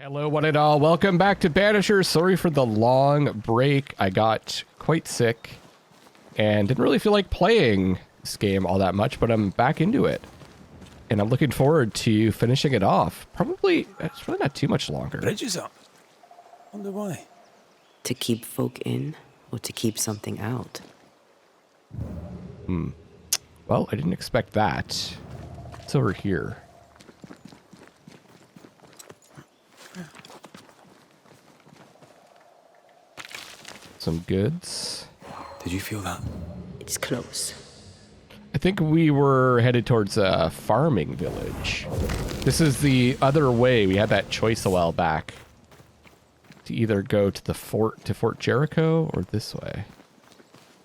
Hello, one and all. Welcome back to Banishers. Sorry for the long break. I got quite sick and didn't really feel like playing this game all that much, but I'm back into it. And I'm looking forward to finishing it off. It's really not too much longer. Bridges up. Wonder why. To keep folk in or to keep something out? Well, I didn't expect that. It's over here. Some goods. Did you feel that? It's close. I think we were headed towards a farming village. This is the other way. We had that choice a while back to either go to the fort, to Fort Jericho, or this way.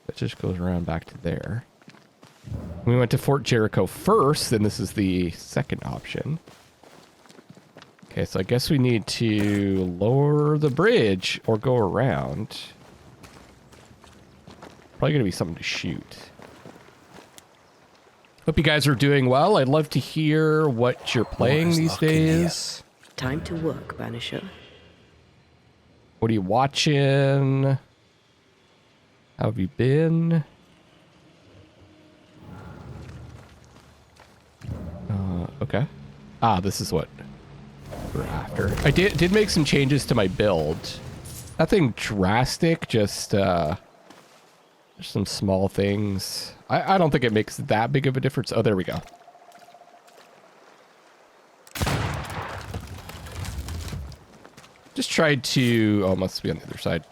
That just goes around back to there. We went to Fort Jericho first, and this is the second option. Okay, so I guess we need to lower the bridge or go around. Probably going to be something to shoot. Hope you guys are doing well. I'd love to hear what you're playing these days. Time to work, Banisher. What are you watching? How have you been? Okay. This is what we're after. I did make some changes to my build. Nothing drastic, just some small things. I don't think it makes that big of a difference. Oh, there we go. Just tried to... Oh, must be on the other side.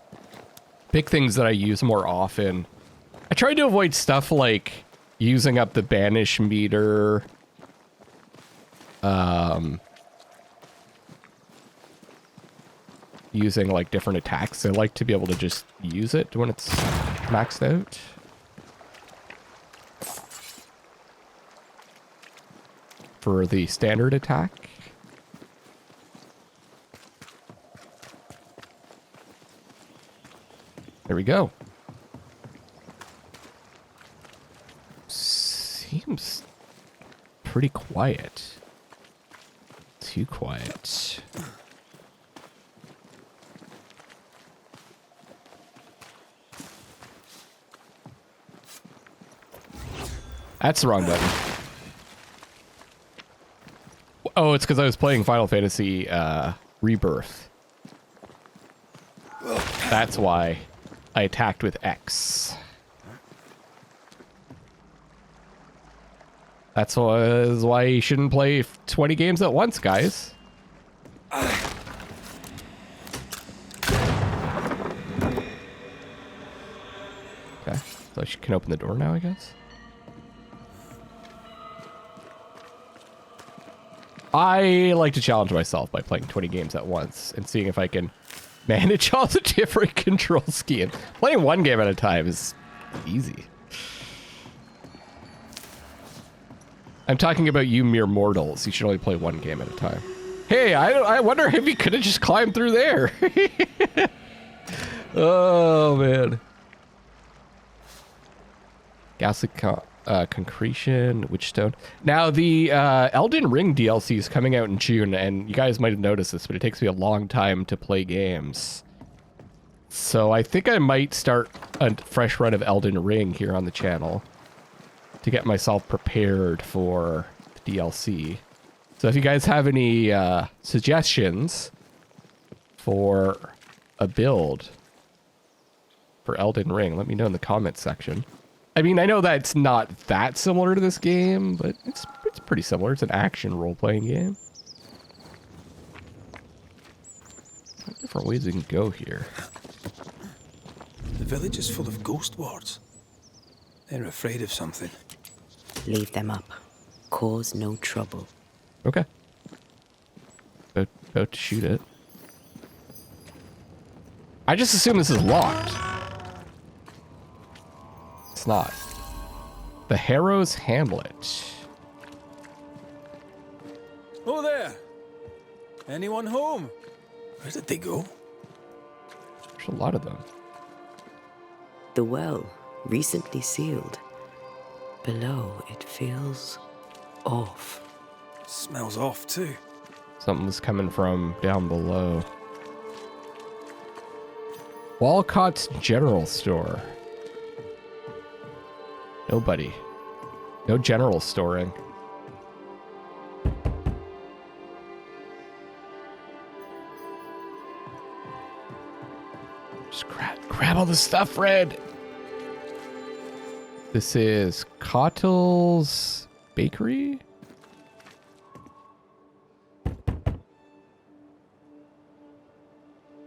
Pick things that I use more often. I tried to avoid stuff like using up the banish meter. Using like different attacks. I like to be able to just use it when it's maxed out. For the standard attack. There we go. Seems pretty quiet. Too quiet. That's the wrong button. Oh, it's because I was playing Final Fantasy Rebirth. That's why I attacked with X. That's why you shouldn't play 20 games at once, guys. Okay, so I can open the door now, I guess. I like to challenge myself by playing 20 games at once and seeing if I can manage all the different control schemes. Playing one game at a time is easy. I'm talking about you mere mortals. You should only play one game at a time. Hey, I wonder if you could have just climbed through there. Oh, man. Ghastly Concretion, Witchstone. Now, the Elden Ring DLC is coming out in June, and you guys might have noticed this, but it takes me a long time to play games. So I think I might start a fresh run of Elden Ring here on the channel to get myself prepared for the DLC. So if you guys have any suggestions for a build for Elden Ring, let me know in the comments section. I mean, I know that it's not that similar to this game, but it's pretty similar. It's an action role-playing game. Different ways we can go here. The village is full of ghost wards. They're afraid of something. Leave them up. Cause no trouble. Okay. About to shoot it. I just assume this is locked. It's not. The Harrow's Hamlet. Oh there! Anyone home? Where did they go? There's a lot of them. The well, recently sealed. Below, it feels off. Smells off too. Something's coming from down below. Walcott's General Store. Nobody. No general storing. Just grab all the stuff, Red. This is Cottle's Bakery.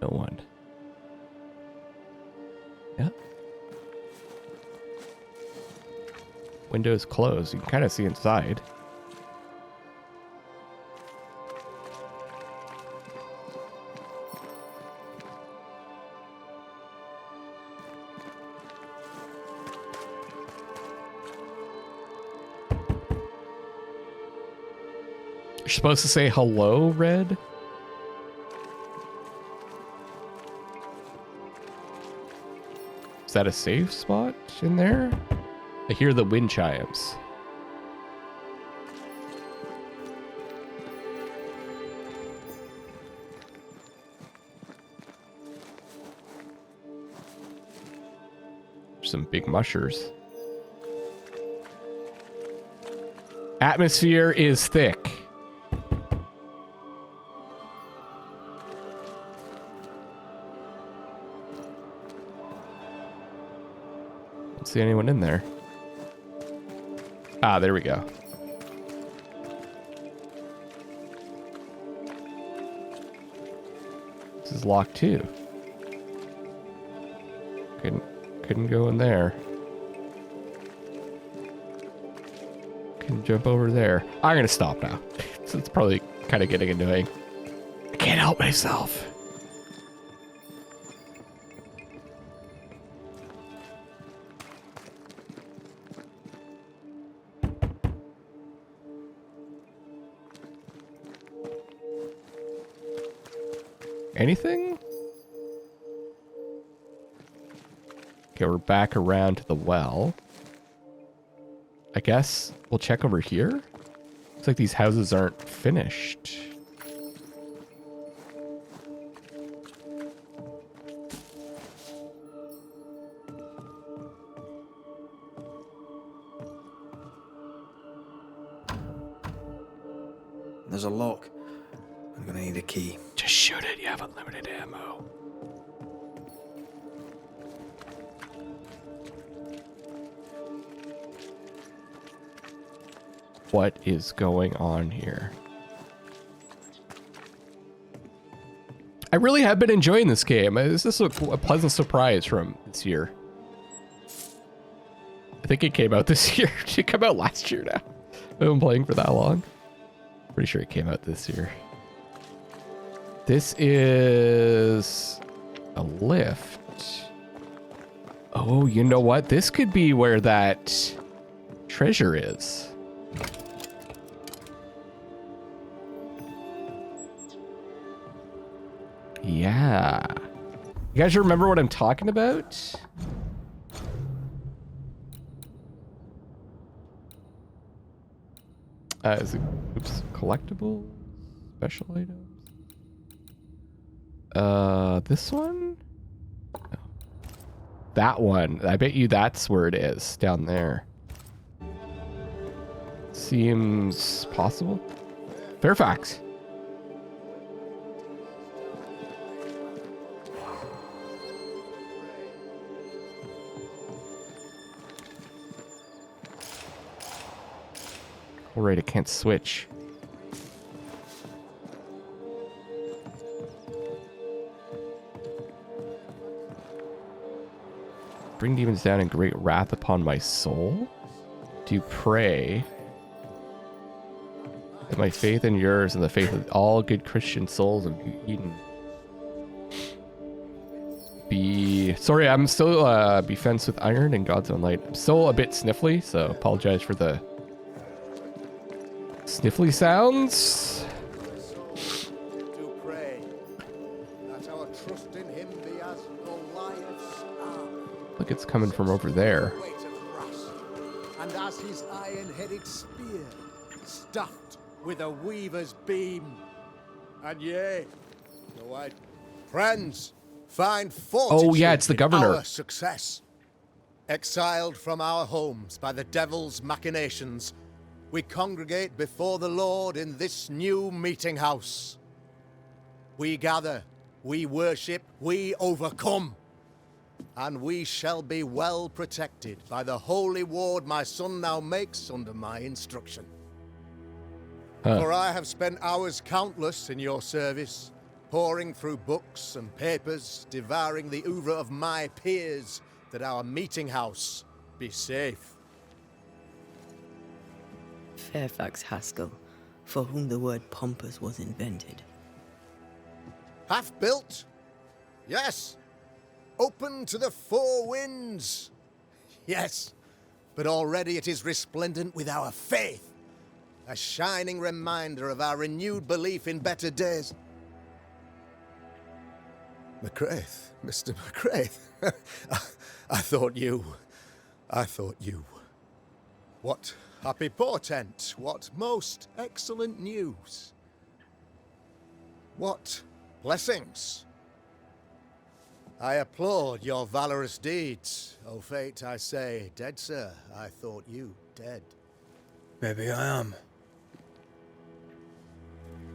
No one. Yep. Windows closed. You can kind of see inside. You're supposed to say hello, Red? Is that a safe spot in there? I hear the wind chimes. Some big mushers. Atmosphere is thick. Don't see anyone in there. Ah, there we go. This is locked too. Couldn't go in there. Can jump over there. I'm gonna stop now. So it's probably kind of getting annoying. I can't help myself. Anything? Okay, we're back around to the well. I guess we'll check over here. Looks like these houses aren't finished. There's a lock. I'm gonna need a key. Just shoot it. You have unlimited ammo. What is going on here? I really have been enjoying this game. This is a pleasant surprise from this year. I think it came out this year. Did it come out last year now? I've been playing for that long. Pretty sure it came out this year. This is a lift. Oh, you know what? This could be where that treasure is. Yeah. You guys remember what I'm talking about? Is it, oops, collectible? Special items? This one? No. That one. I bet you that's where it is, down there. Seems possible. Fairfax. Alright, I can't switch. Bring demons down in great wrath upon my soul. Do pray that my faith in yours and the faith of all good Christian souls of Eden be... Sorry, I'm still be fenced with iron and God's own light. I'm still a bit sniffly, so apologize for the sniffly sounds. Do pray that our trust in him be as Goliath's arm. Look, it's coming from over there. Weight of brass, and as his iron-headed spear, stuffed with a weaver's beam. And ye, go ahead. Friends, find fortitude Oh, yeah, it's the in governor. our success. Exiled from our homes by the devil's machinations, we congregate before the Lord in this new meeting house. We gather, we worship, we overcome. And we shall be well protected by the holy ward my son now makes under my instruction. For I have spent hours countless in your service, poring through books and papers, devouring the oeuvre of my peers, that our meeting house be safe. Fairfax Haskell, for whom the word pompous was invented. Half built? Yes. Open to the four winds? Yes. But already it is resplendent with our faith, a shining reminder of our renewed belief in better days. McCraith, Mr. McCraith. I thought you. What happy portent, what most excellent news. What blessings. I applaud your valorous deeds. O fate, I say, dead sir, I thought you dead. Maybe I am.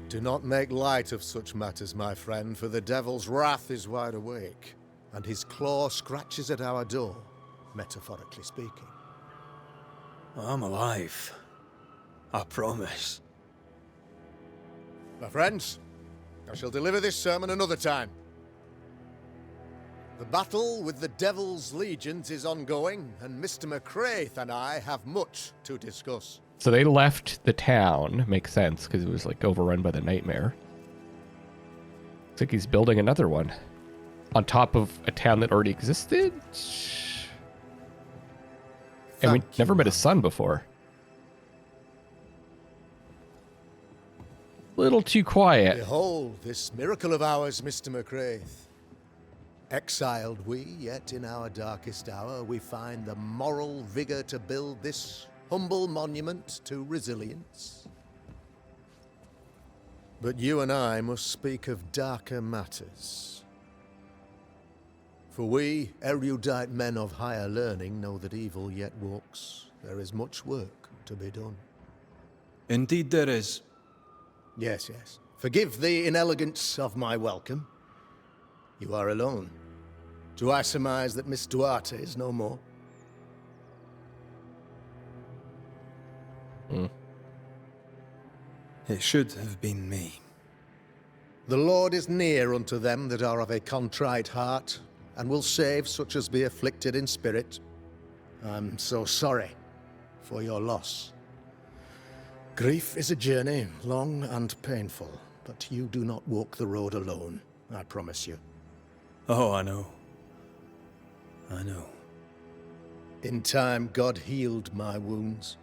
Do not make light of such matters, my friend, for the devil's wrath is wide awake, and his claw scratches at our door, metaphorically speaking. I'm alive. I promise. My friends, I shall deliver this sermon another time. The battle with the devil's legions is ongoing, and Mr. McCraith and I have much to discuss. So they left the town. Makes sense, because it was like overrun by the nightmare. Looks like he's building another one. On top of a town that already existed? And we Thank never you, met his son before. Little too quiet. Behold this miracle of ours, Mr. McCraith. Exiled we, yet in our darkest hour we find the moral vigor to build this humble monument to resilience. But you and I must speak of darker matters. For we, erudite men of higher learning, know that evil yet walks. There is much work to be done. Indeed there is. Yes, yes. Forgive the inelegance of my welcome. You are alone. Do I surmise that Miss Duarte is no more? It should have been me. The Lord is near unto them that are of a contrite heart, and will save such as be afflicted in spirit. I'm so sorry for your loss. Grief is a journey, long and painful, but you do not walk the road alone, I promise you. Oh, I know. I know. In time, God healed my wounds.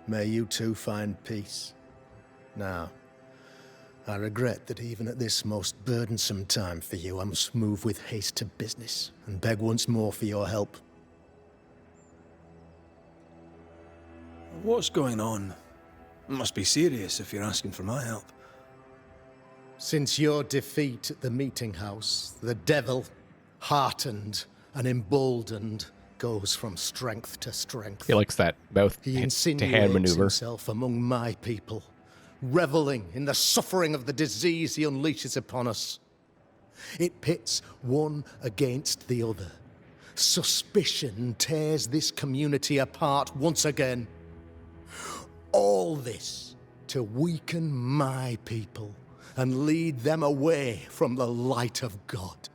May you too find peace. Now, I regret that even at this most burdensome time for you, I must move with haste to business and beg once more for your help. What's going on? It must be serious if you're asking for my help. Since your defeat at the meeting house, the devil, heartened and emboldened, goes from strength to strength. He likes that mouth He to hand insinuates maneuver. himself among my people, reveling in the suffering of the disease he unleashes upon us. It pits one against the other. Suspicion tears this community apart once again. All this to weaken my people and lead them away from the light of God.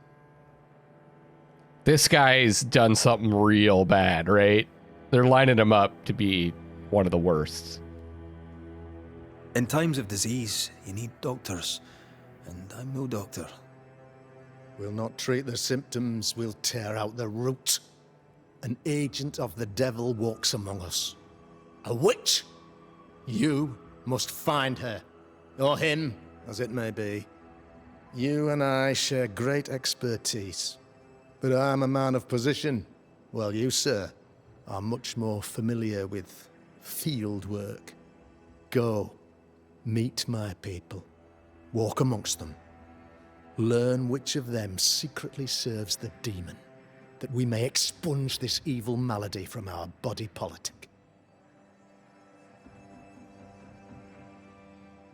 This guy's done something real bad, right? They're lining him up to be one of the worst. In times of disease, you need doctors, and I'm no doctor. We'll not treat the symptoms, we'll tear out the root. An agent of the devil walks among us. A witch! You must find her, or him, as it may be. You and I share great expertise, but I'm a man of position, while you, sir, are much more familiar with field work. Go, meet my people, Walk amongst them. Learn which of them secretly serves the demon, that we may expunge this evil malady from our body politic.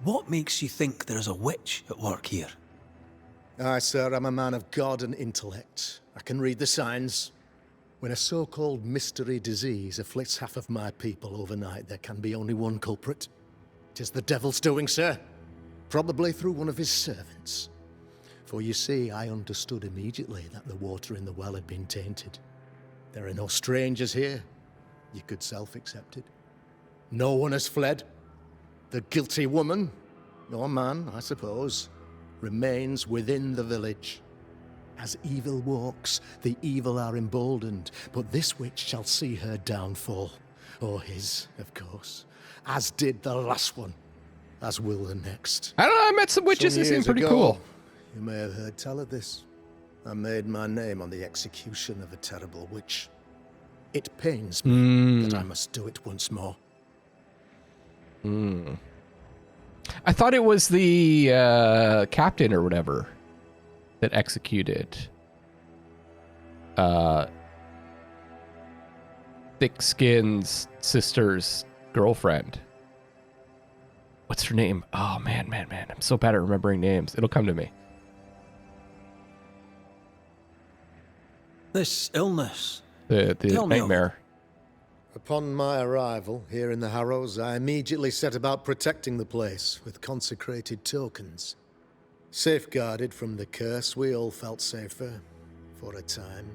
What makes you think there's a witch at work here? Aye, sir, I'm a man of God and intellect. I can read the signs. When a so-called mystery disease afflicts half of my people overnight, there can be only one culprit. 'Tis the devil's doing, sir. Probably through one of his servants. For you see, I understood immediately that the water in the well had been tainted. There are no strangers here. You could self-accept it. No one has fled. The guilty woman, or man, I suppose, remains within the village. As evil walks, the evil are emboldened, but this witch shall see her downfall. Or his, of course. As did the last one. As will the next. I don't know, I met some witches who seem pretty cool. You may have heard tell of this. I made my name on the execution of a terrible witch. It pains me that I must do it once more. I thought it was the captain or whatever that executed Thick-Skin's sister's girlfriend. What's her name? Oh, man. I'm so bad at remembering names. It'll come to me. This illness. The Tell me. nightmare. Upon my arrival here in the Harrows, I immediately set about protecting the place with consecrated tokens. Safeguarded from the curse, we all felt safer for a time.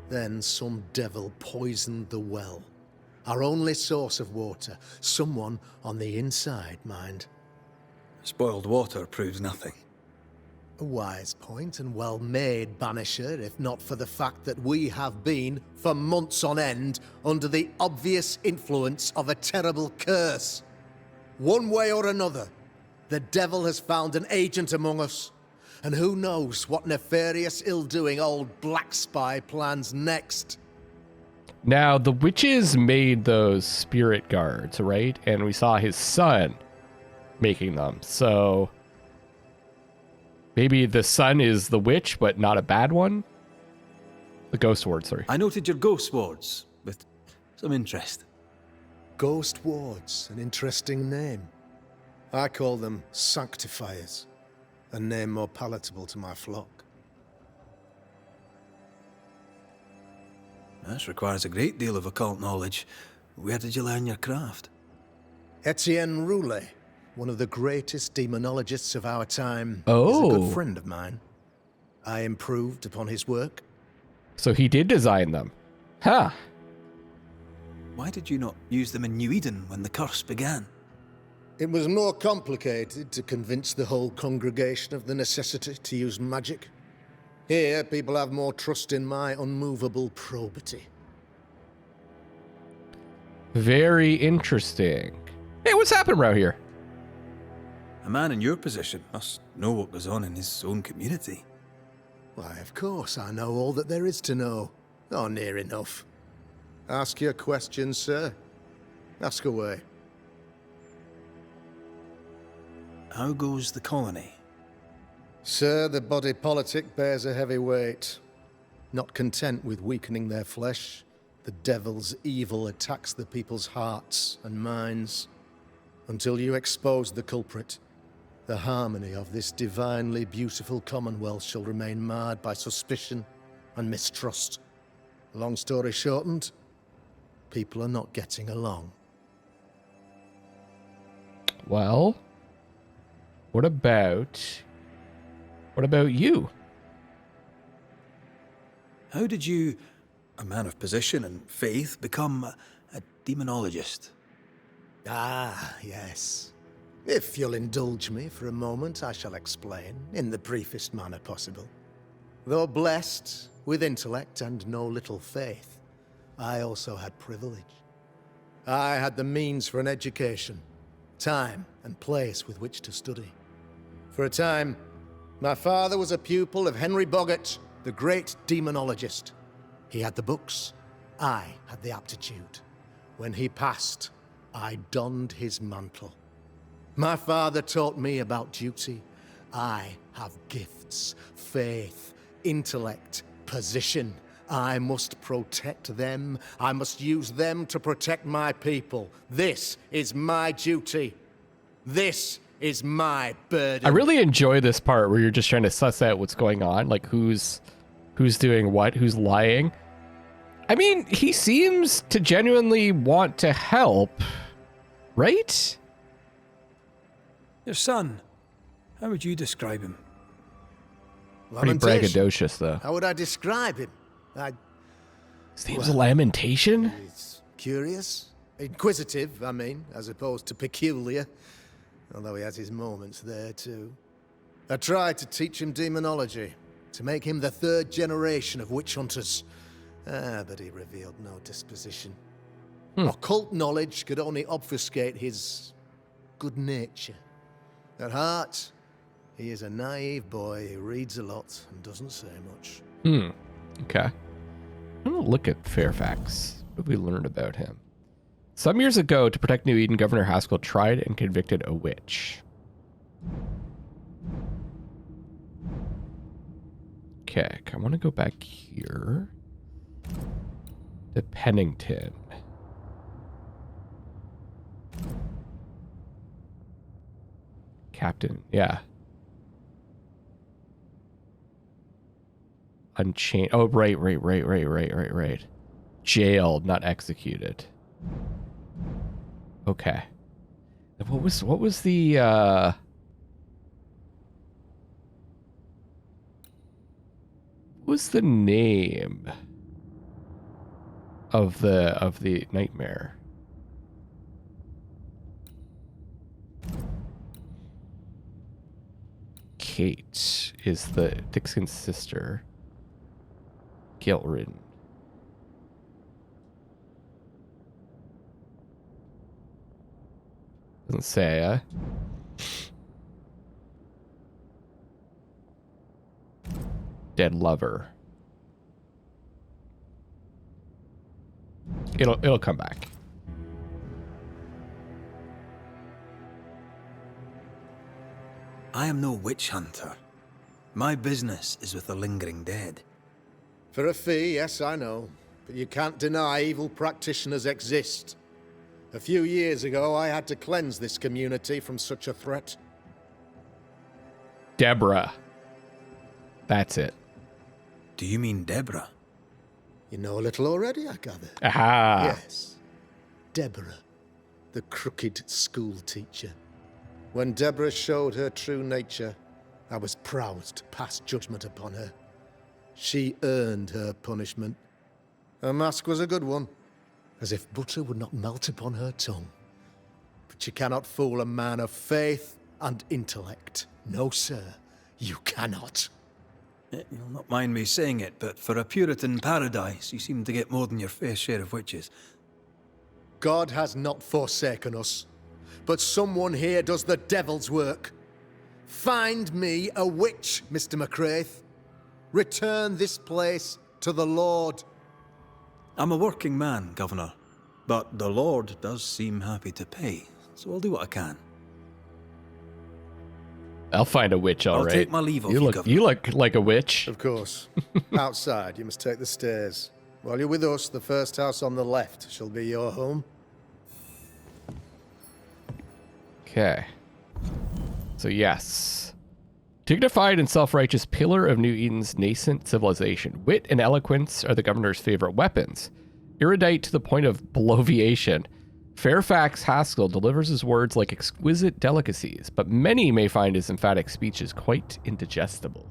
Then some devil poisoned the well, our only source of water. Someone on the inside, mind. Spoiled water proves nothing. A wise point and well made, Banisher, if not for the fact that we have been, for months on end, under the obvious influence of a terrible curse. One way or another, the devil has found an agent among us, and who knows what nefarious ill-doing old Black Spy plans next. Now, the witches made those spirit guards, right? And we saw his son making them. So maybe the son is the witch, but not a bad one? The ghost ward, sorry. I noted your ghost wards with some interest. Ghost wards, an interesting name. I call them sanctifiers, a name more palatable to my flock. This requires a great deal of occult knowledge. Where did you learn your craft? Etienne Roulet, one of the greatest demonologists of our time, is a Oh. good friend of mine. I improved upon his work. So he did design them. Huh. Why did you not use them in New Eden when the curse began? It was more complicated to convince the whole congregation of the necessity to use magic. Here, people have more trust in my unmovable probity. Very interesting. Hey, what's happening around here? A man in your position must know what goes on in his own community. Why, of course, I know all that there is to know. Or near enough. Ask your questions, sir. Ask away. How goes the colony? Sir, the body politic bears a heavy weight. Not content with weakening their flesh, the devil's evil attacks the people's hearts and minds. Until you expose the culprit, the harmony of this divinely beautiful commonwealth shall remain marred by suspicion and mistrust. Long story shortened, people are not getting along. Well, what about you? How did you, a man of position and faith, become a demonologist? Ah, yes. If you'll indulge me for a moment, I shall explain in the briefest manner possible. Though blessed with intellect and no little faith, I also had privilege. I had the means for an education, time and place with which to study. For a time, my father was a pupil of Henry Boggart, the great demonologist. He had the books, I had the aptitude. When he passed, I donned his mantle. My father taught me about duty. I have gifts, faith, intellect, position. I must protect them. I must use them to protect my people. This is my duty. This is my burden. I really enjoy this part where you're just trying to suss out what's going on, like who's doing what, who's lying. I mean, he seems to genuinely want to help, right? Your son, how would you describe him? Pretty Lamentation. braggadocious, though. How would I describe him? His name's Lamentation? He's curious, inquisitive, I mean, as opposed to peculiar. Although he has his moments there, too. I tried to teach him demonology, to make him the third generation of witch hunters. But he revealed no disposition. Occult knowledge could only obfuscate his good nature. At heart, he is a naive boy who reads a lot and doesn't say much. Okay. I'm gonna look at Fairfax. What have we learned about him? Some years ago, to protect New Eden, Governor Haskell tried and convicted a witch. Okay, I want to go back here to Pennington. Captain, yeah. Unchained. Oh, right. Jailed, not executed. Okay. What was the what was the name of the nightmare? Kate is the Dixon's sister. Guilt-ridden. Doesn't say, Dead lover. It'll come back. I am no witch hunter. My business is with the lingering dead. For a fee, yes, I know. But you can't deny evil practitioners exist. A few years ago, I had to cleanse this community from such a threat. Deborah. That's it. Do you mean Deborah? You know a little already, I gather. Aha. Yes. Deborah, the crooked school teacher. When Deborah showed her true nature, I was proud to pass judgment upon her. She earned her punishment. Her mask was a good one, as if butter would not melt upon her tongue. But you cannot fool a man of faith and intellect. No, sir, you cannot. You'll not mind me saying it, but for a Puritan paradise, you seem to get more than your fair share of witches. God has not forsaken us, but someone here does the devil's work. Find me a witch, Mr. McCraith. Return this place to the Lord. I'm a working man, Governor, but the Lord does seem happy to pay, so I'll do what I can. I'll find a witch, all I'll right. take my leave of you, Governor. You look like a witch. Of course. Outside, you must take the stairs. While you're with us, the first house on the left shall be your home. Okay. So yes. Dignified and self-righteous pillar of New Eden's nascent civilization. Wit and eloquence are the governor's favorite weapons. Erudite to the point of bloviation, Fairfax Haskell delivers his words like exquisite delicacies, but many may find his emphatic speeches quite indigestible.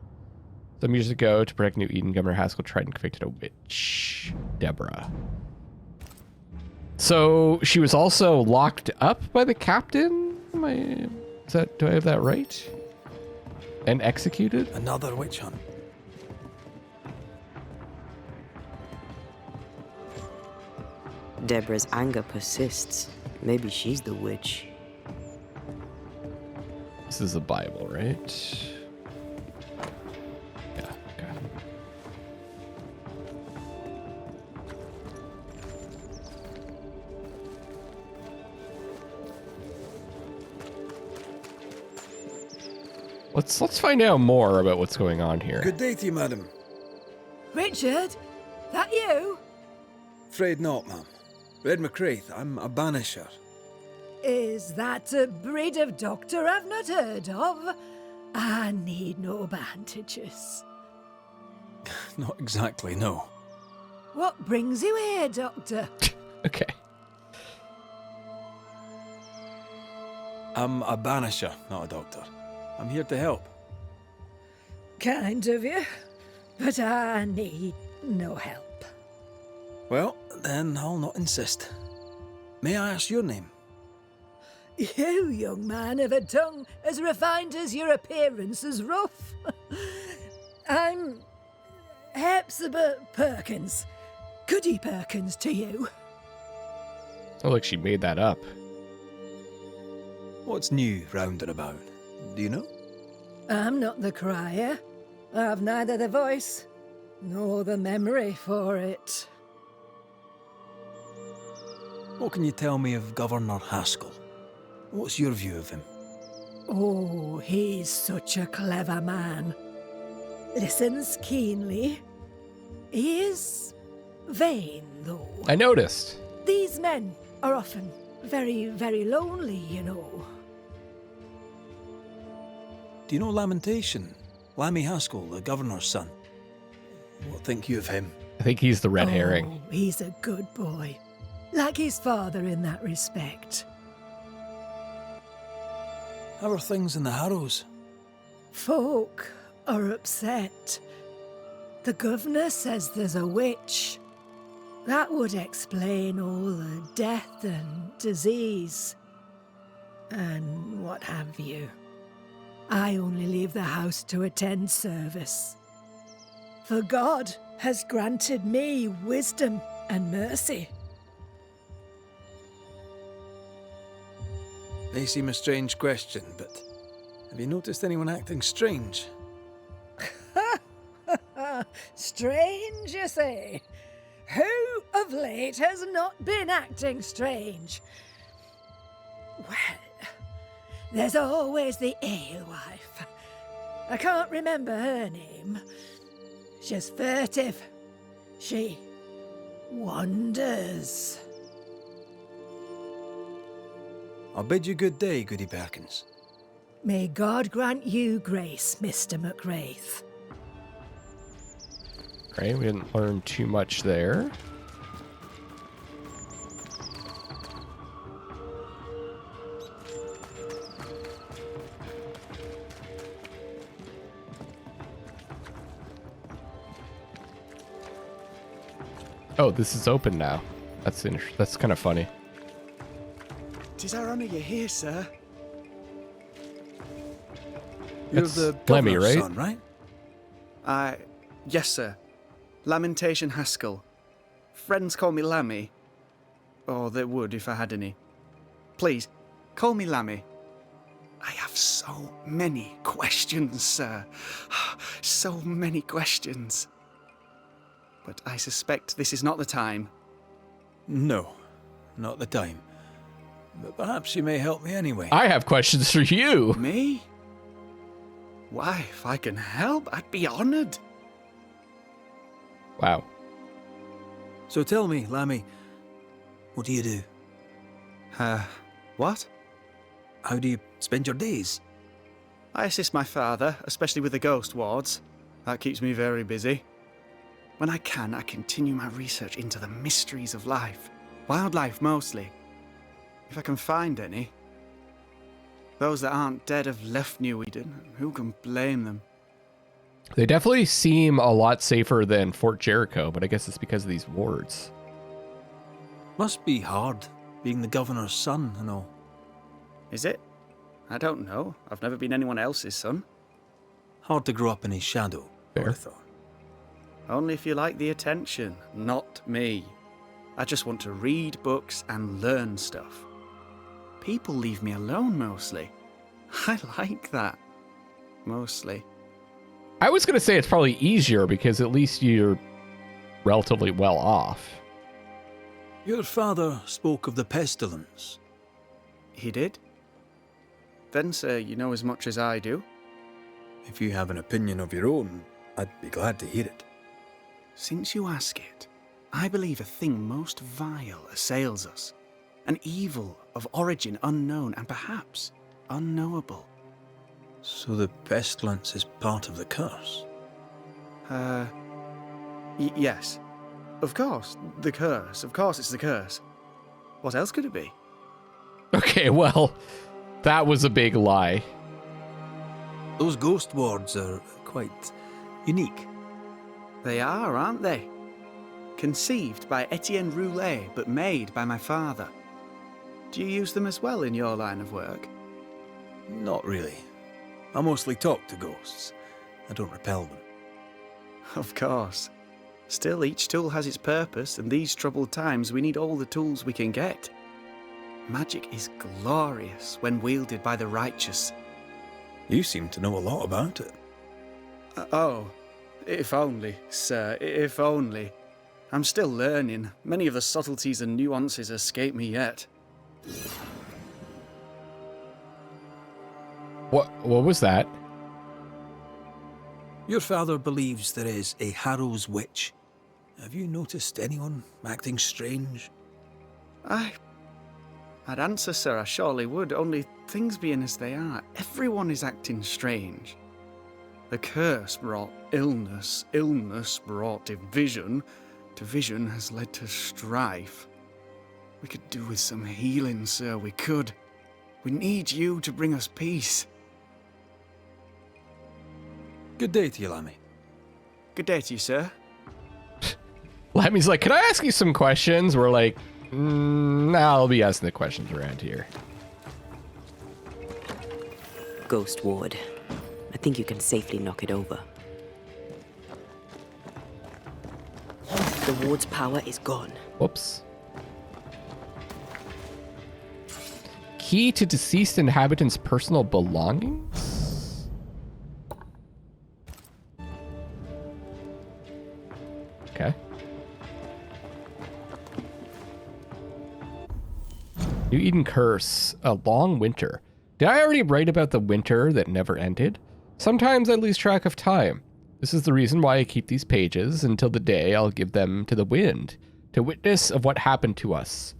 Some years ago, to protect New Eden, Governor Haskell tried and convicted a witch, Deborah. So she was also locked up by the captain? Do I have that right? And executed? Another witch hunt. Deborah's anger persists. Maybe she's the witch. This is the Bible, right? Yeah, okay. Let's find out more about what's going on here. Good day to you, madam. Richard? That you? Afraid not, ma'am. Red McCraith, I'm a banisher. Is that a breed of doctor I've not heard of? I need no bandages. Not exactly, no. What brings you here, doctor? Okay. I'm a banisher, not a doctor. I'm here to help. Kind of you, but I need no help. Well, then I'll not insist. May I ask your name? You, young man, have a tongue as refined as your appearance is rough. I'm Hepzibah Perkins. Goody Perkins to you. Oh, look, she made that up. What's new round and about? Do you know? I'm not the crier. I've neither the voice nor the memory for it. What can you tell me of Governor Haskell? What's your view of him? Oh, he's such a clever man. Listens keenly. He is vain, though. I noticed. These men are often very, very lonely, you know. Do you know Lamentation? Lammy Haskell, the governor's son. What think you of him? I think he's the red herring. Oh, he's a good boy. Like his father in that respect. How are things in the Harrows? Folk are upset. The governor says there's a witch. That would explain all the death and disease. And what have you. I only leave the house to attend service. For God has granted me wisdom and mercy. May seem a strange question, but have you noticed anyone acting strange? Strange, you say? Who of late has not been acting strange? Well, there's always the alewife. I can't remember her name. She's furtive. She wanders. I'll bid you good day, Goody Perkins. May God grant you grace, Mr. McWraith. Right, we didn't learn too much there. Oh, this is open now. That's kind of funny. 'Tis our honour you're here, sir. You're That's the Lemmy, governor's right? son, right? Yes, sir. Lamentation Haskell. Friends call me Lammy. Or they would if I had any. Please, call me Lammy. I have so many questions, sir. So many questions. But I suspect this is not the time. No, not the time. But perhaps you may help me anyway. I have questions for you. Me? Why, if I can help, I'd be honoured. Wow. So tell me, Lammy, what do you do? What? How do you spend your days? I assist my father, especially with the ghost wards. That keeps me very busy. When I can, I continue my research into the mysteries of life. Wildlife, mostly. If I can find any. Those that aren't dead have left New Eden. Who can blame them? They definitely seem a lot safer than Fort Jericho, but I guess it's because of these wards. Must be hard, being the governor's son and all. Is it? I don't know. I've never been anyone else's son. Hard to grow up in his shadow, I Fair. thought. Only if you like the attention, not me. I just want to read books and learn stuff. People leave me alone mostly. I like that. Mostly. I was going to say it's probably easier because at least you're relatively well off. Your father spoke of the pestilence. He did? Then, sir, you know as much as I do. If you have an opinion of your own, I'd be glad to hear it. Since you ask it, I believe a thing most vile assails us. An evil of origin unknown and perhaps unknowable. So the pestilence is part of the curse? Yes. Of course, the curse. Of course it's the curse. What else could it be? Okay, well, that was a big lie. Those ghost wards are quite unique. They are, aren't they? Conceived by Etienne Roulet, but made by my father. Do you use them as well in your line of work? Not really. I mostly talk to ghosts. I don't repel them. Of course. Still, each tool has its purpose, and these troubled times we need all the tools we can get. Magic is glorious when wielded by the righteous. You seem to know a lot about it. Oh, if only, sir, if only. I'm still learning. Many of the subtleties and nuances escape me yet. What was that? Your father believes there is a Harrow's witch. Have you noticed anyone acting strange? I'd answer, sir, I surely would, only things being as they are, everyone is acting strange. The curse brought illness, illness brought division, division has led to strife. We could do with some healing, sir, we could. We need you to bring us peace. Good day to you, Lammy. Good day to you, sir. Lammy's like, can I ask you some questions? We're like, nah, I'll be asking the questions around here. Ghost Ward. I think you can safely knock it over. The ward's power is gone. Whoops. Key to deceased inhabitants' personal belongings? Okay. New Eden Curse. A long winter. Did I already write about the winter that never ended? Sometimes I lose track of time. This is the reason why I keep these pages until the day I'll give them to the wind, to witness of what happened to us.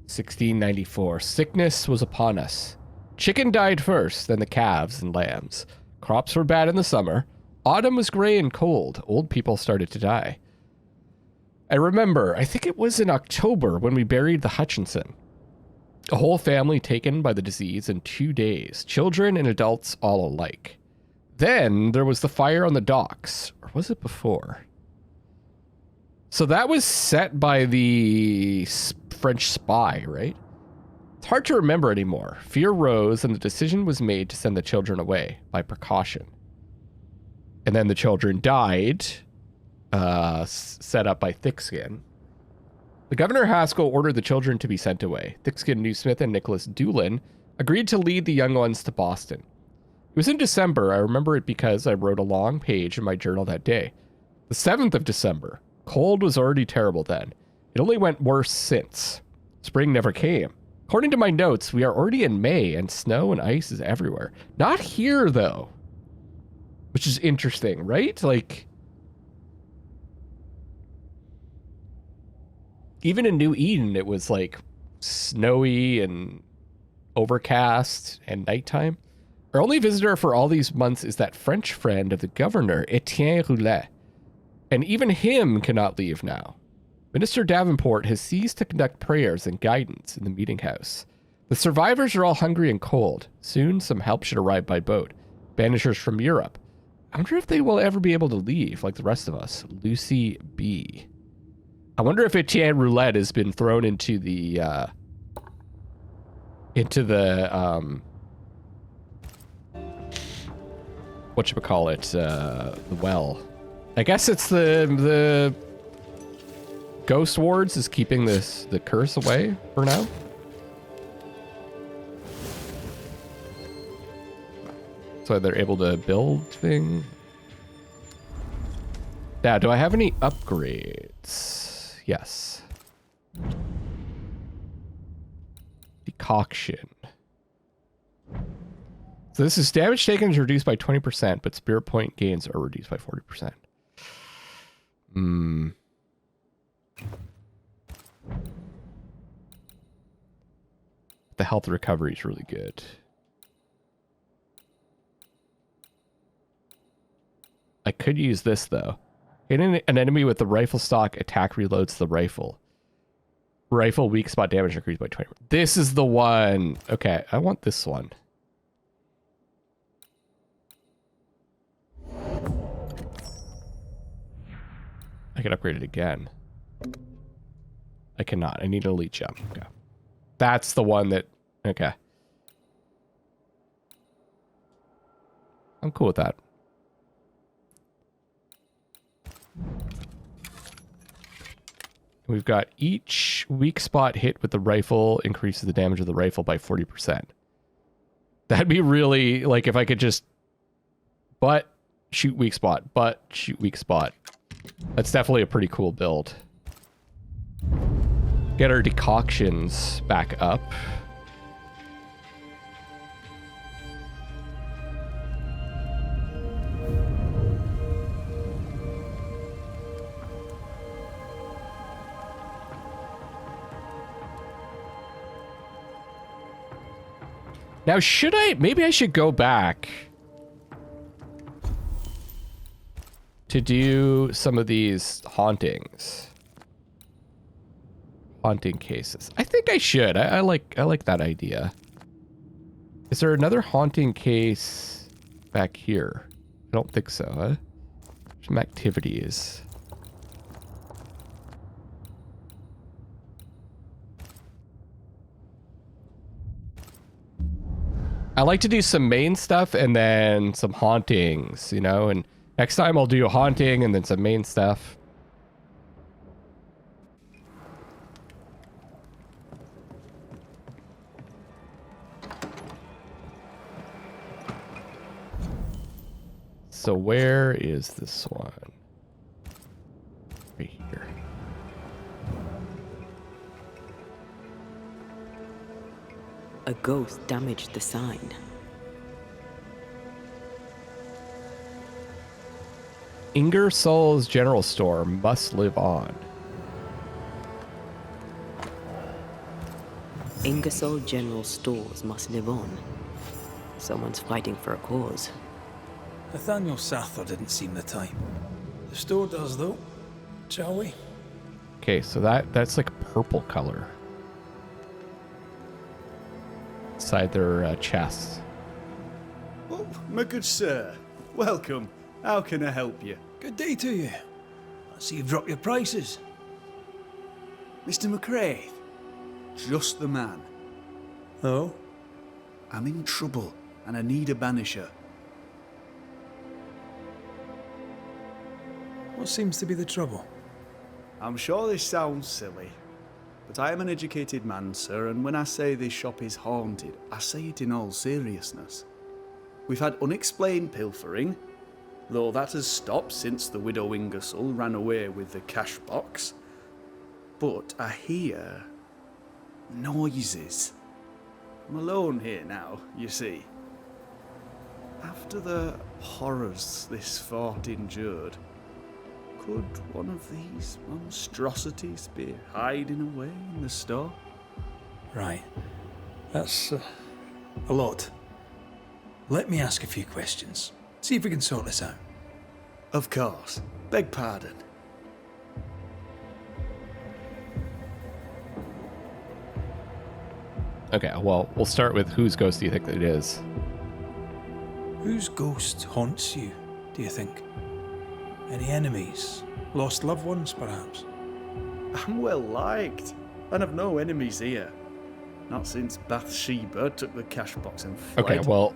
1694. Sickness was upon us. Chicken died first, then the calves and lambs. Crops were bad in the summer. Autumn was gray and cold. Old people started to die. I remember, I think it was in October when we buried the Hutchinson. A whole family taken by the disease in 2 days. Children and adults all alike. Then there was the fire on the docks. Or was it before? So that was set by the French spy, right? It's hard to remember anymore. Fear rose and the decision was made to send the children away by precaution. And then the children died, set up by Thickskin. The Governor Haskell ordered the children to be sent away. Thickskin Newsmith and Nicholas Doolin agreed to lead the young ones to Boston. It was in December. I remember it because I wrote a long page in my journal that day. The 7th of December. Cold was already terrible then. It only went worse since. Spring never came. According to my notes, we are already in May and snow and ice is everywhere. Not here, though. Which is interesting, right? Like, even in New Eden, it was like snowy and overcast and nighttime. Our only visitor for all these months is that French friend of the governor, Etienne Roulet. And even him cannot leave now. Minister Davenport has ceased to conduct prayers and guidance in the meeting house. The survivors are all hungry and cold. Soon some help should arrive by boat. Banishers from Europe. I wonder if they will ever be able to leave like the rest of us. Lucy B. I wonder if Etienne Roulette has been thrown into the whatchamacallit, the well. I guess it's the Ghost Wards is keeping the curse away for now. So they're able to build thing. Now, do I have any upgrades? Yes. Decoction. So this is damage taken is reduced by 20%, but spirit point gains are reduced by 40%. The health recovery is really good. I could use this, though. Hitting an enemy with the rifle stock, attack reloads the rifle. Rifle weak spot damage increased by 20. This is the one. Okay, I want this one. I can upgrade it again. I cannot. I need an elite jump. Okay. That's the one that... Okay. I'm cool with that. We've got each weak spot hit with the rifle increases the damage of the rifle by 40%. That'd be really, like, if I could just butt, shoot weak spot, butt, shoot weak spot. That's definitely a pretty cool build. Get our decoctions back up. Now, should I... Maybe I should go back to do some of these hauntings. Haunting cases. I think I should. I like that idea. Is there another haunting case back here? I don't think so, huh? Some activities. I like to do some main stuff and then some hauntings, you know, and next time I'll do a haunting and then some main stuff. So where is this one? Right here. A ghost damaged the sign. Ingersoll's General Store must live on. Ingersoll General Stores must live on. Someone's fighting for a cause. Nathaniel Sather didn't seem the type. The store does, though. Shall we? Okay, so that's like a purple color. Inside their chests. Oh, my good sir. Welcome. How can I help you? Good day to you. I see you've dropped your prices. Mr. McCraith. Just the man. Oh? I'm in trouble, and I need a banisher. What seems to be the trouble? I'm sure this sounds silly, but I am an educated man, sir, and when I say this shop is haunted, I say it in all seriousness. We've had unexplained pilfering, though that has stopped since the widow Ingersoll ran away with the cash box. But I hear noises. I'm alone here now, you see. After the horrors this fort endured, could one of these monstrosities be hiding away in the store? Right. That's a lot. Let me ask a few questions. See if we can sort this out. Of course. Beg pardon. Okay, well, we'll start with whose ghost do you think that it is? Whose ghost haunts you, do you think? Any enemies? Lost loved ones, perhaps? I'm well liked, and I've no enemies here. Not since Bathsheba took the cash box and fled. Okay, well...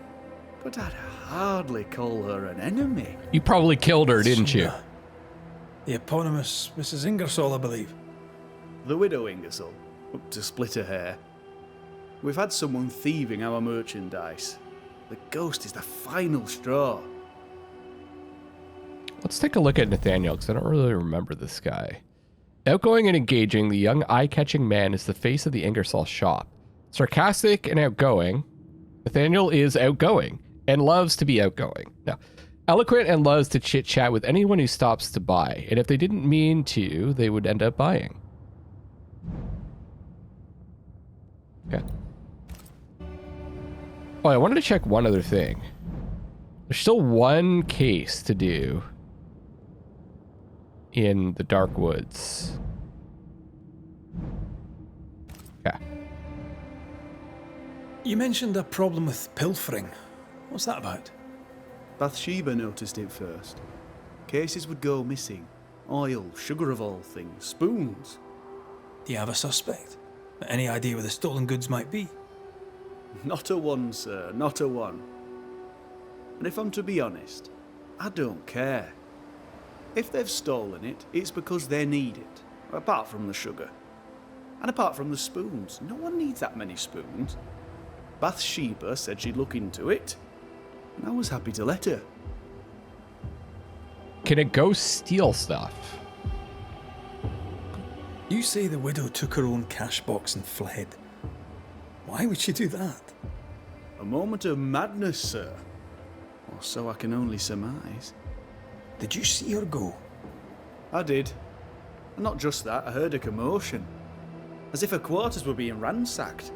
But I'd hardly call her an enemy. You probably killed her, didn't you? The eponymous Mrs. Ingersoll, I believe. The widow Ingersoll, up to split her hair. We've had someone thieving our merchandise. The ghost is the final straw. Let's take a look at Nathaniel, because I don't really remember this guy. Outgoing and engaging, the young eye-catching man is the face of the Ingersoll shop. Sarcastic and outgoing, Nathaniel is outgoing. and loves to be outgoing. No. Eloquent and loves to chit-chat with anyone who stops to buy. And if they didn't mean to, they would end up buying. Okay. Oh, I wanted to check one other thing. There's still one case to do in the Dark Woods. Okay. You mentioned a problem with pilfering. What's that about? Bathsheba noticed it first. Cases would go missing. Oil, sugar of all things, spoons. Do you have a suspect? Any idea where the stolen goods might be? Not a one, sir, not a one. And if I'm to be honest, I don't care. If they've stolen it, it's because they need it. Apart from the sugar. And apart from the spoons. No one needs that many spoons. Bathsheba said she'd look into it. And I was happy to let her. Can it go steal stuff? You say the widow took her own cash box and fled. Why would she do that? A moment of madness, sir. Or so I can only surmise. Did you see her go? I did. And not just that, I heard a commotion. As if her quarters were being ransacked.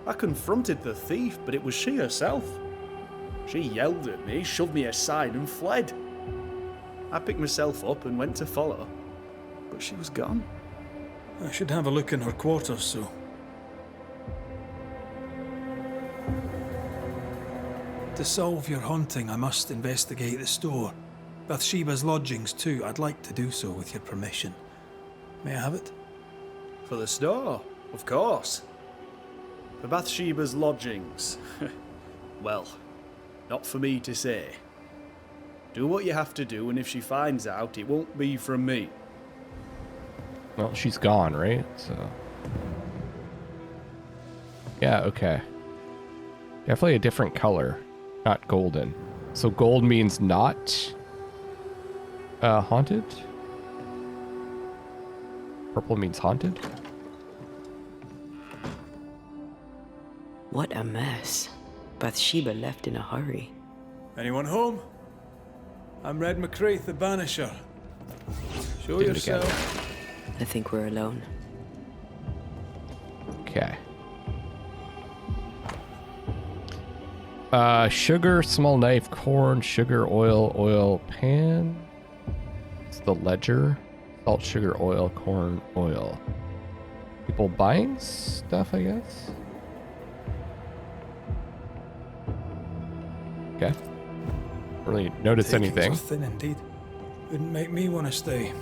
I confronted the thief, but it was she herself. She yelled at me, shoved me aside and fled. I picked myself up and went to follow, but she was gone. I should have a look in her quarters, so. To solve your haunting, I must investigate the store. Bathsheba's lodgings too. I'd like to do so with your permission. May I have it? For the store, of course. For Bathsheba's lodgings. Well, not for me to say. Do what you have to do, and if she finds out, it won't be from me. Well, she's gone, right? So. Yeah, okay. Definitely a different color, not golden. So gold means not haunted? Purple means haunted? What a mess. Bathsheba left in a hurry. Anyone home? I'm Red McCraith, the Banisher. Show Do it again. yourself. I think we're alone. Okay. Sugar, small knife, corn, sugar, oil, pan. It's the ledger. Salt, sugar, oil, corn, oil. People buying stuff, I guess. Okay. Really notice Takings anything. are thin indeed. Wouldn't make me want to stay.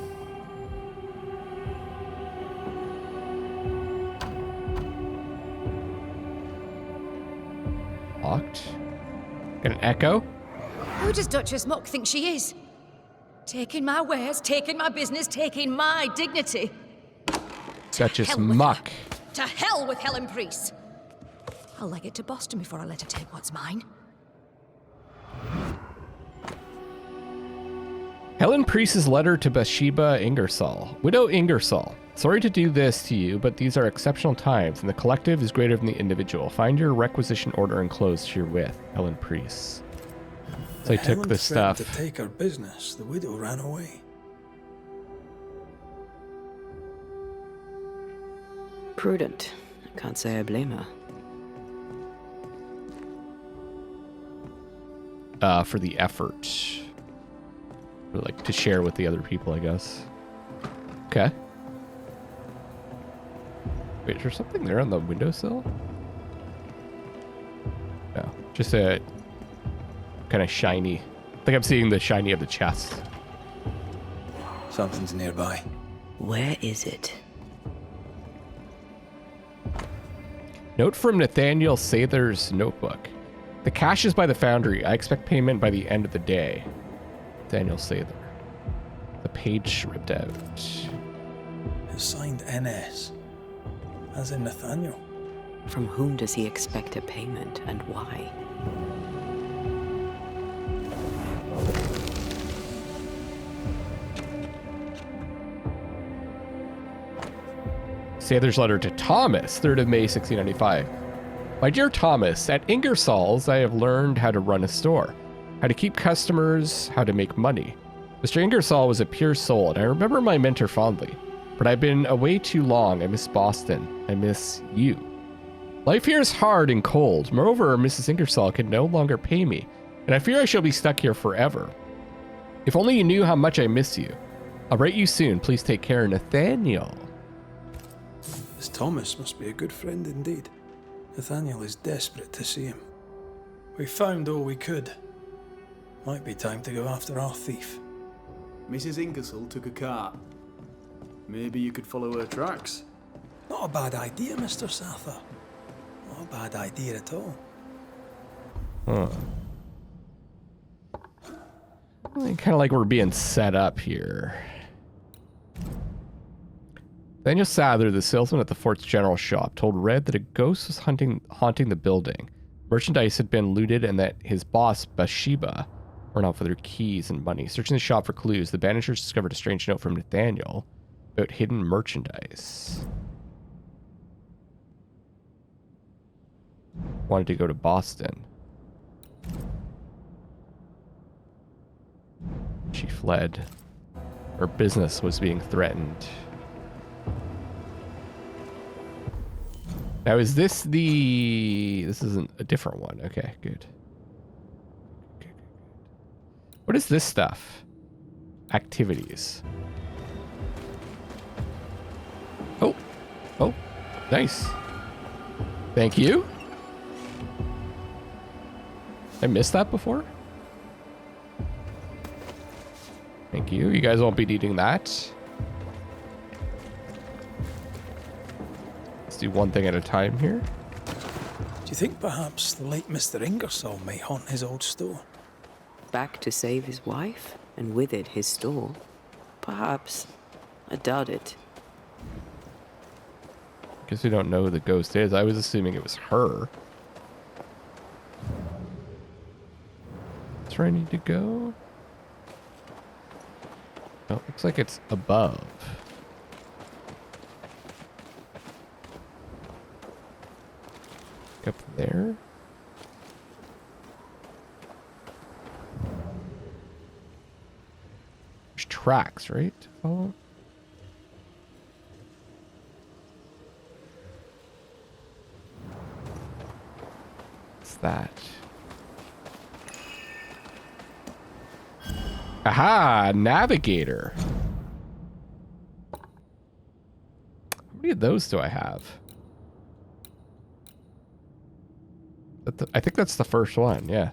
Locked. Got an echo. Who does Duchess Muck think she is? Taking my wares, taking my business, taking my dignity. Duchess hell with Muck. To hell with Helen Priest. I'll leg it to Boston before I let her take what's mine. Helen Priest's letter to Bathsheba Ingersoll. Widow Ingersoll, sorry to do this to you, but these are exceptional times, and the collective is greater than the individual. Find your requisition order enclosed herewith. Helen Priest. So I took Helen the threatened stuff. to take her business. The widow ran away. Prudent. I can't say I blame her. For the effort. Or like to share with the other people, I guess. Okay. Wait, is there something there on the windowsill? No, just a kind of shiny. I think I'm seeing the shiny of the chest. Something's nearby. Where is it? Note from Nathaniel Sather's notebook. The cash is by the foundry. I expect payment by the end of the day. Nathaniel Sather. The page ripped out. It's signed NS. As in Nathaniel. From whom does he expect a payment, and why? Sather's letter to Thomas, 3rd of May, 1695. My dear Thomas, at Ingersoll's, I have learned how to run a store, how to keep customers, how to make money. Mr. Ingersoll was a pure soul, and I remember my mentor fondly. But I've been away too long. I miss Boston. I miss you. Life here is hard and cold. Moreover, Mrs. Ingersoll can no longer pay me, and I fear I shall be stuck here forever. If only you knew how much I miss you. I'll write you soon. Please take care, Nathaniel. This Thomas must be a good friend indeed. Nathaniel is desperate to see him. We found all we could. Might be time to go after our thief. Mrs. Ingersoll took a cart. Maybe you could follow her tracks. Not a bad idea, Mr. Sather. Not a bad idea at all. Huh. Kind of like we're being set up here. Daniel Sather, the salesman at the fort's general shop, told Red that a ghost was haunting the building. Merchandise had been looted and that his boss, Bathsheba, ran off with her keys and money. Searching the shop for clues, the Banishers discovered a strange note from Nathaniel about hidden merchandise. Wanted to go to Boston. She fled. Her business was being threatened. Now, is this the... This isn't a different one. Okay, good. What is this stuff? Activities. Oh. Oh. Nice. Thank you. I missed that before? Thank you. You guys won't be needing that. Let's do one thing at a time here. Do you think perhaps the late Mr. Ingersoll may haunt his old store? Back to save his wife, and with it his store? Perhaps. I doubt it. Guess we don't know who the ghost is. I was assuming it was her. That's where I need to go. Oh, looks like it's above. Up there. There's tracks, right? To follow. What's that? Aha! Navigator. How many of those do I have? I think that's the first one, yeah.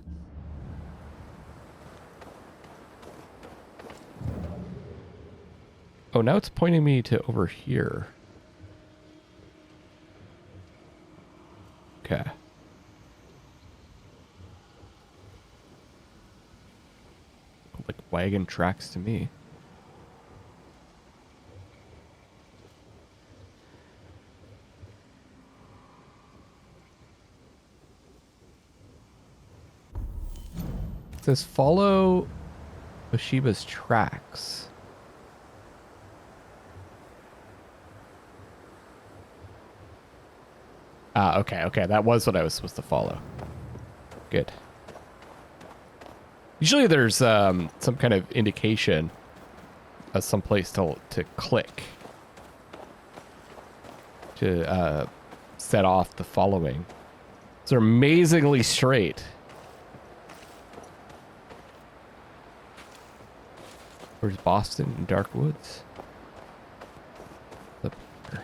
Oh, now it's pointing me to over here. Okay. Like wagon tracks to me. It says follow Bathsheba's tracks. Ah, okay. That was what I was supposed to follow. Good. Usually there's some kind of indication of some place to click to set off the following. So they're amazingly straight. Where's Boston and Dark Woods? Up here.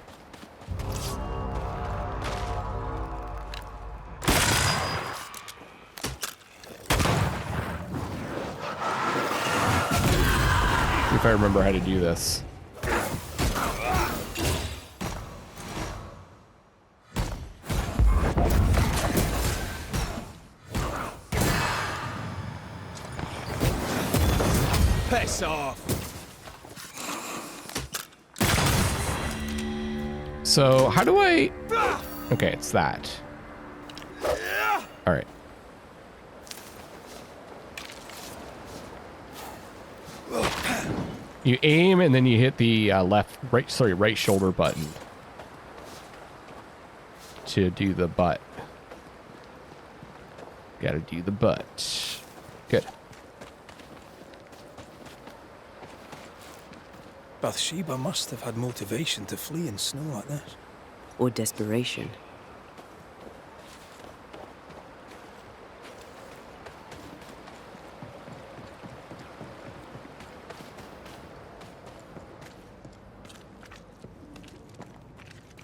See if I remember how to do this. Piss off! So how do I... Okay, it's that. All right. You aim and then you hit the right shoulder button to do the butt. Gotta do the butt. Good. Bathsheba must have had motivation to flee in snow like this. Or desperation.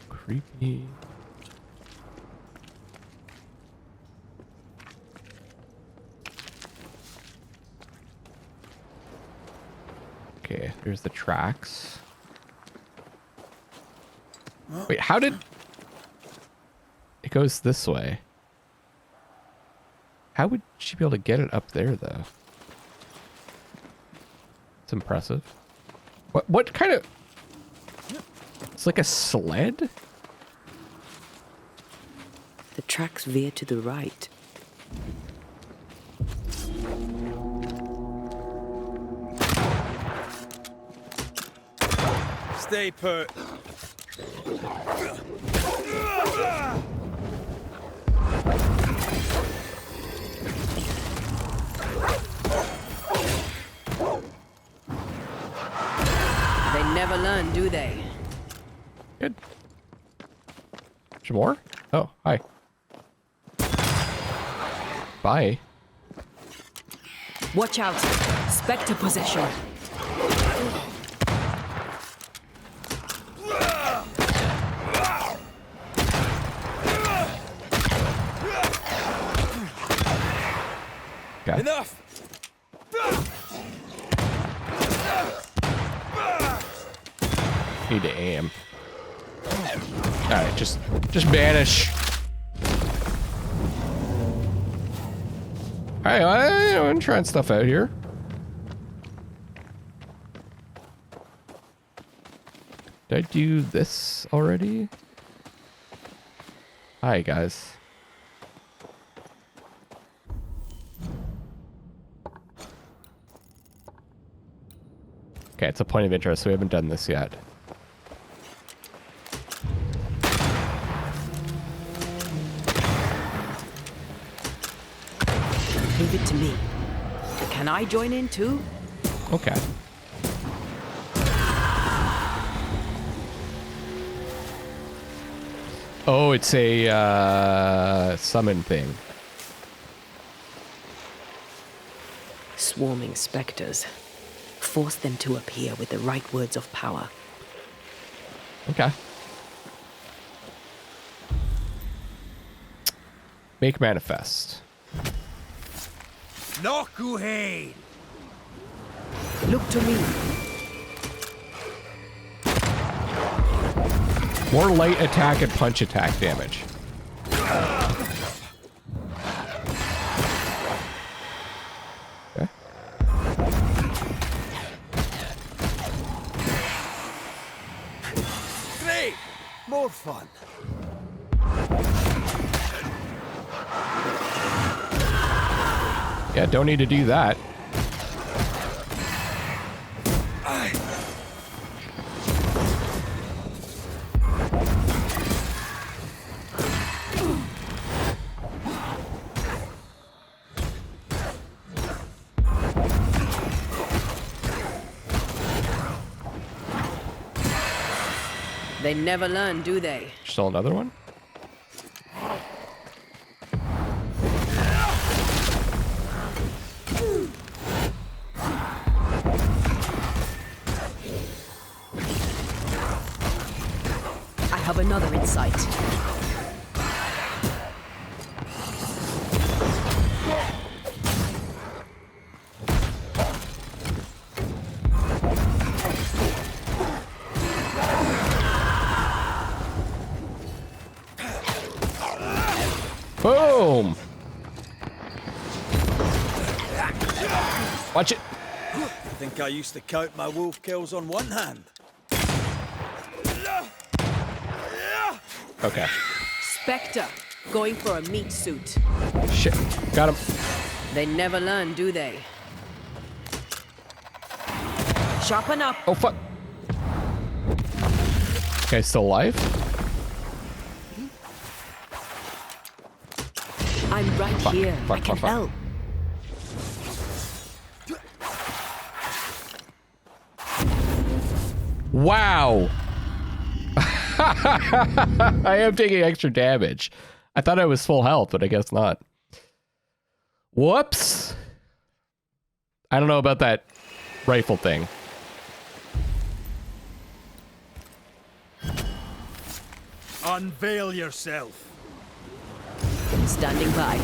Creepy. Okay, there's the tracks. Wait, how did... It goes this way. How would she be able to get it up there, though? It's impressive. What kind of... It's like a sled? The tracks veer to the right. Stay put. They never learn, do they? Good. Some more? Oh, hi. Bye. Watch out! Spectre possession! Okay. Enough! Need to aim. Alright, just banish. Alright, I'm trying stuff out here. Did I do this already? Hi, guys. Okay, it's a point of interest, so we haven't done this yet. Leave it to me. Can I join in too? Okay. Oh, it's a summon thing. Swarming specters. Force them to appear with the right words of power. Okay. Make manifest. Nokuhain! Look to me. More light attack and punch attack damage. Okay. Great! More fun. Yeah, don't need to do that. They never learn, do they? Still another one? I have another insight. Boom! Watch it. I think I used to count my wolf kills on one hand. Okay. Spectre, going for a meat suit. Shit. Got him. They never learn, do they? Sharpen up. Oh, fuck. Okay, still alive? I'm right fuck, here. fuck, I can fuck, fuck. help. Wow. I am taking extra damage. I thought I was full health, but I guess not. Whoops. I don't know about that rifle thing. Unveil yourself. Standing by.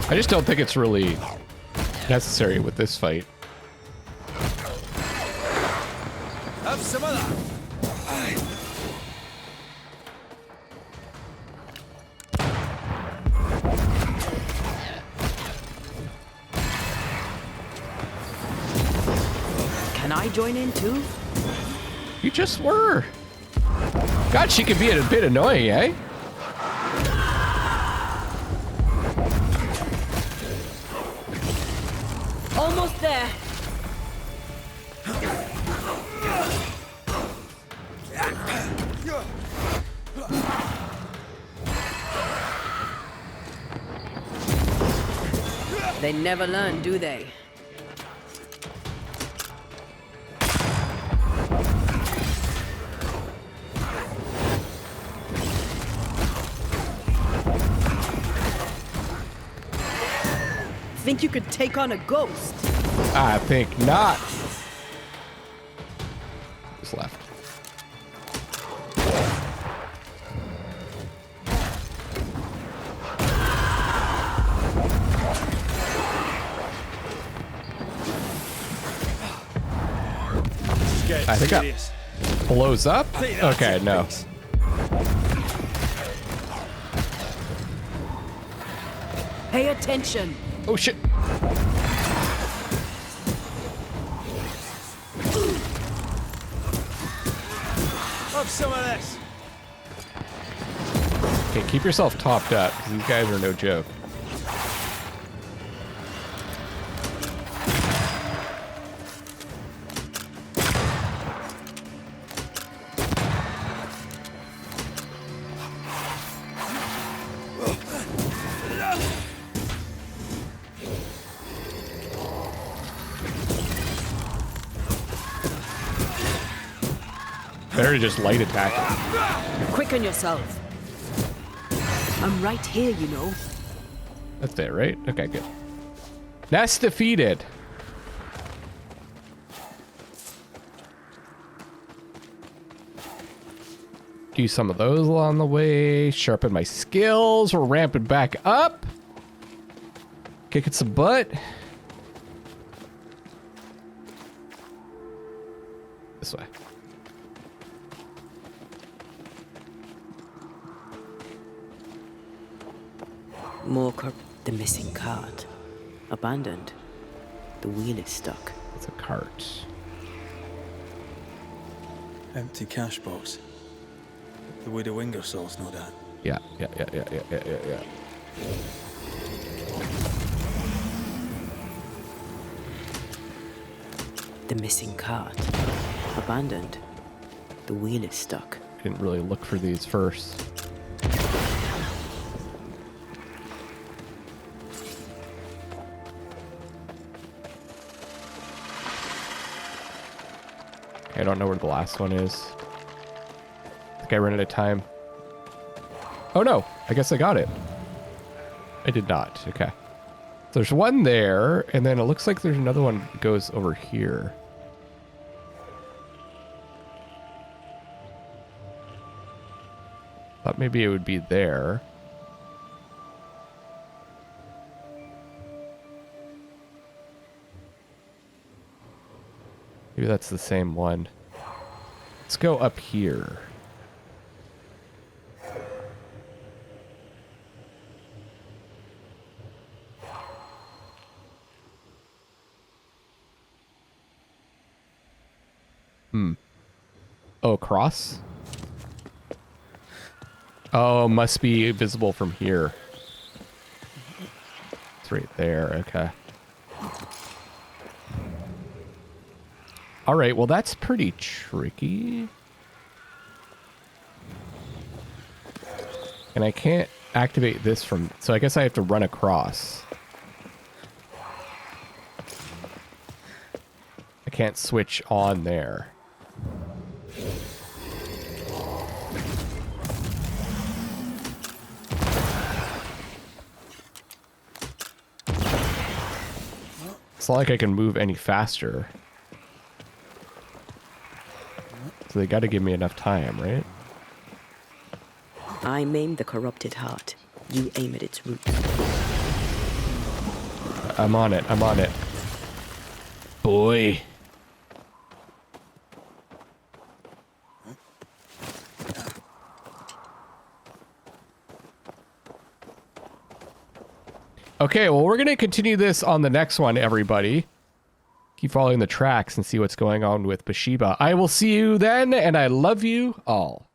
I just don't think it's really necessary with this fight. Have some of that. Can I join in too? You just were. God, she can be a bit annoying, eh? Almost there. They never learn, do they? Think you could take on a ghost? I think not. Just left. I think that blows up. Okay, no. Pay attention. Oh shit. Have some of this. Okay, keep yourself topped up, because these guys are no joke. Better just light attack. Quicken yourself. I'm right here, you know. That's it, right? Okay, good. Nest defeated. Do some of those along the way. Sharpen my skills. We're ramping back up. Kicking some butt. This way. The missing cart. Abandoned. The wheel is stuck. It's a cart. Empty cash box. The widow Ingersoll's, no doubt. Yeah. The missing cart. Abandoned. The wheel is stuck. Didn't really look for these first. I don't know where the last one is. I think I ran out of time. Oh no, I guess I got it. I did not, okay. There's one there, and then it looks like there's another one that goes over here. Thought maybe it would be there. Maybe that's the same one. Let's go up here. Oh, across? Oh, must be visible from here. It's right there, okay. All right, well, that's pretty tricky. And I can't activate this from... So I guess I have to run across. I can't switch on there. It's not like I can move any faster. So they gotta give me enough time, right? I maim the corrupted heart. You aim at its roots. I'm on it. I'm on it. Boy. Okay, well, we're going to continue this on the next one, everybody. Keep following the tracks and see what's going on with Bathsheba. I will see you then, and I love you all.